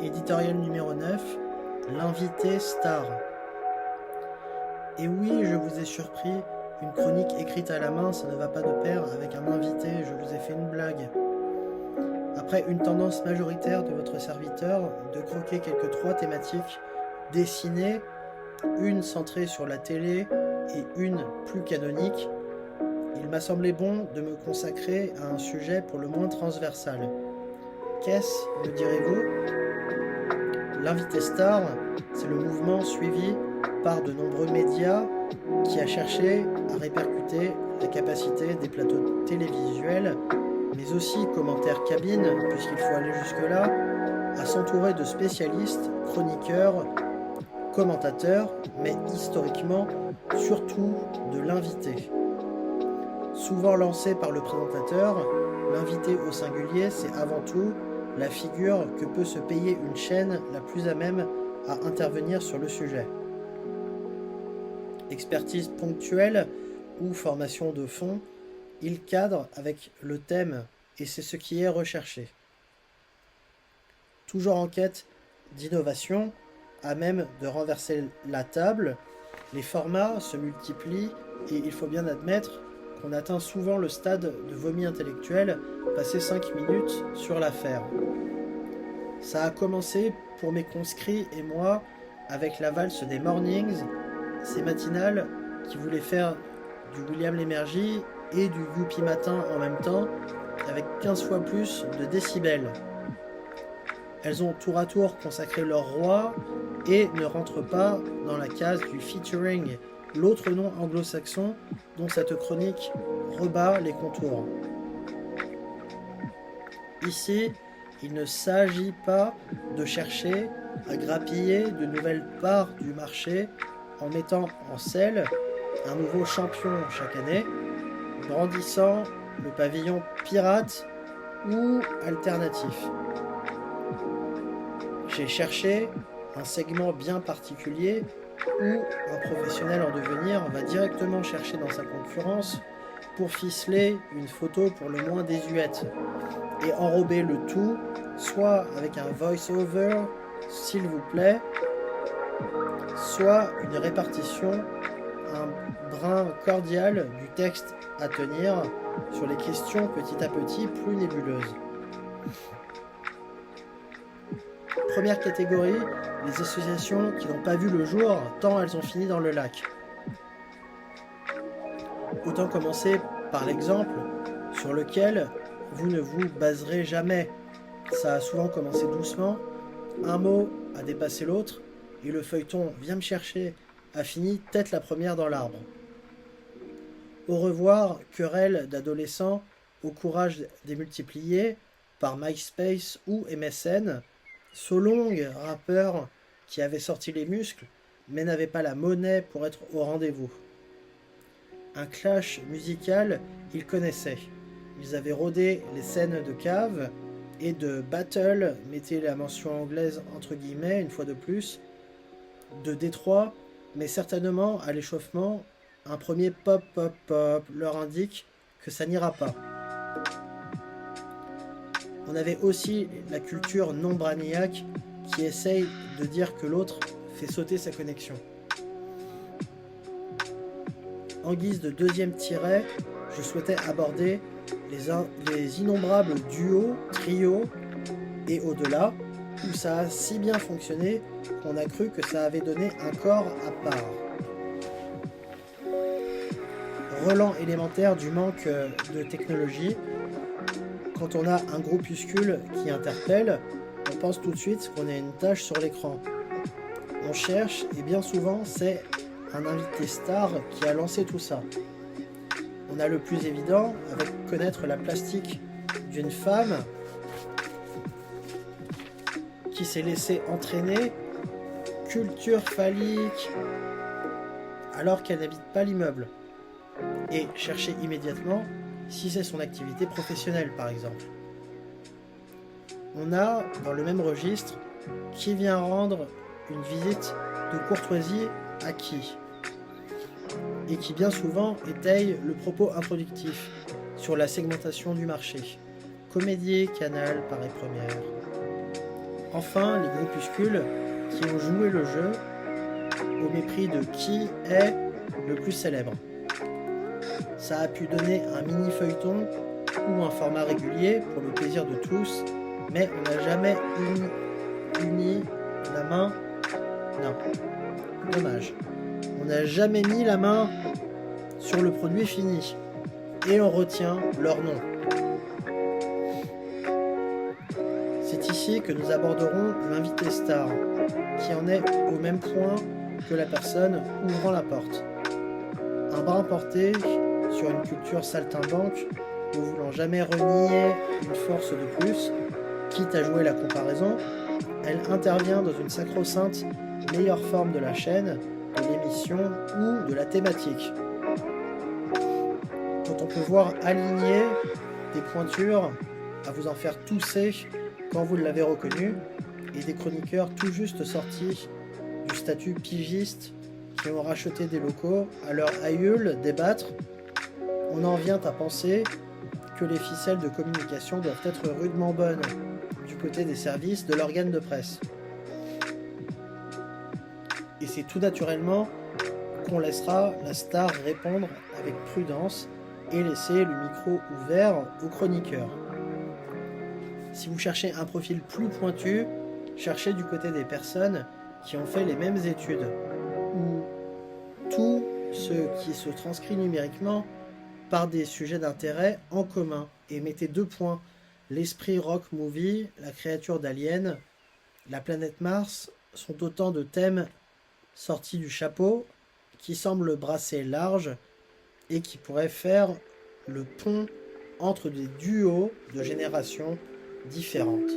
Éditorial numéro 9, l'invité star. Et oui, je vous ai surpris, une chronique écrite à la main, ça ne va pas de pair avec un invité, je vous ai fait une blague. Après une tendance majoritaire de votre serviteur de croquer quelques 3 thématiques dessinées, une centrée sur la télé et une plus canonique, il m'a semblé bon de me consacrer à un sujet pour le moins transversal. Qu'est-ce, me direz-vous ? L'invité star, c'est le mouvement suivi par de nombreux médias qui a cherché à répercuter la capacité des plateaux télévisuels, mais aussi commentaires cabine, puisqu'il faut aller jusque-là, à s'entourer de spécialistes, chroniqueurs, commentateurs, mais historiquement, surtout de l'invité. Souvent lancé par le présentateur, l'invité au singulier, c'est avant tout la figure que peut se payer une chaîne la plus à même à intervenir sur le sujet. Expertise ponctuelle ou formation de fond, il cadre avec le thème et c'est ce qui est recherché. Toujours en quête d'innovation, à même de renverser la table, les formats se multiplient et il faut bien admettre qu'on atteint souvent le stade de vomi intellectuel passé 5 minutes sur l'affaire. Ça a commencé pour mes conscrits et moi avec la valse des mornings, ces matinales qui voulaient faire du William Lémergie et du Youpi Matin en même temps, avec 15 fois plus de décibels. Elles ont tour à tour consacré leur roi et ne rentrent pas dans la case du featuring, l'autre nom anglo-saxon dont cette chronique rebat les contours. Ici, il ne s'agit pas de chercher à grappiller de nouvelles parts du marché en mettant en selle un nouveau champion chaque année, brandissant le pavillon pirate ou alternatif. J'ai cherché un segment bien particulier où un professionnel en devenir va directement chercher dans sa concurrence pour ficeler une photo pour le moins désuète et enrober le tout soit avec un voice-over, s'il vous plaît, soit une répartition, un brin cordial du texte à tenir sur les questions petit à petit plus nébuleuses. Première catégorie, les associations qui n'ont pas vu le jour tant elles ont fini dans le lac. Autant commencer par l'exemple sur lequel vous ne vous baserez jamais. Ça a souvent commencé doucement, un mot a dépassé l'autre, et le feuilleton Viens me chercher a fini tête la première dans l'arbre. Au revoir, querelle d'adolescents au courage démultiplié par MySpace ou MSN, Solong, rappeur qui avait sorti les muscles mais n'avait pas la monnaie pour être au rendez-vous. Un clash musical, ils connaissaient. Ils avaient rodé les scènes de cave et de battle, mettez la mention anglaise entre guillemets une fois de plus, de Détroit, mais certainement à l'échauffement, un premier pop leur indique que ça n'ira pas. On avait aussi la culture non braniaque qui essaye de dire que l'autre fait sauter sa connexion. En guise de deuxième tiret, je souhaitais aborder les innombrables duos, trios et au-delà, où ça a si bien fonctionné qu'on a cru que ça avait donné un corps à part. Relent élémentaire du manque de technologie, quand on a un groupuscule qui interpelle, on pense tout de suite qu'on a une tâche sur l'écran. On cherche et bien souvent c'est un invité star qui a lancé tout ça. On a le plus évident avec connaître la plastique d'une femme qui s'est laissée entraîner, culture phallique, alors qu'elle n'habite pas l'immeuble. Et chercher immédiatement si c'est son activité professionnelle par exemple. On a dans le même registre qui vient rendre une visite de courtoisie à qui, et qui bien souvent étaye le propos introductif sur la segmentation du marché. Comédie, Canal, Paris Première. Enfin, les groupuscules qui ont joué le jeu au mépris de qui est le plus célèbre. Ça a pu donner un mini-feuilleton ou un format régulier pour le plaisir de tous, mais on n'a jamais uni la main. Non, dommage. On n'a jamais mis la main sur le produit fini. Et on retient leur nom. C'est ici que nous aborderons l'invité star, qui en est au même point que la personne ouvrant la porte. Un brin porté sur une culture saltimbanque, ne voulant jamais renier une force de plus, quitte à jouer la comparaison, elle intervient dans une sacro-sainte meilleure forme de la chaîne, de l'émission ou de la thématique. Quand on peut voir aligner des pointures à vous en faire tousser quand vous l'avez reconnu, et des chroniqueurs tout juste sortis du statut pigiste qui ont racheté des locaux à leur aïeul débattre, on en vient à penser que les ficelles de communication doivent être rudement bonnes du côté des services de l'organe de presse. Et c'est tout naturellement qu'on laissera la star répondre avec prudence et laisser le micro ouvert aux chroniqueurs. Si vous cherchez un profil plus pointu, cherchez du côté des personnes qui ont fait les mêmes études, ou tout ce qui se transcrit numériquement par des sujets d'intérêt en commun, et mettez 2 points. L'esprit rock movie, la créature d'Alien, la planète Mars sont autant de thèmes sortis du chapeau qui semblent brasser large et qui pourraient faire le pont entre des duos de générations différentes.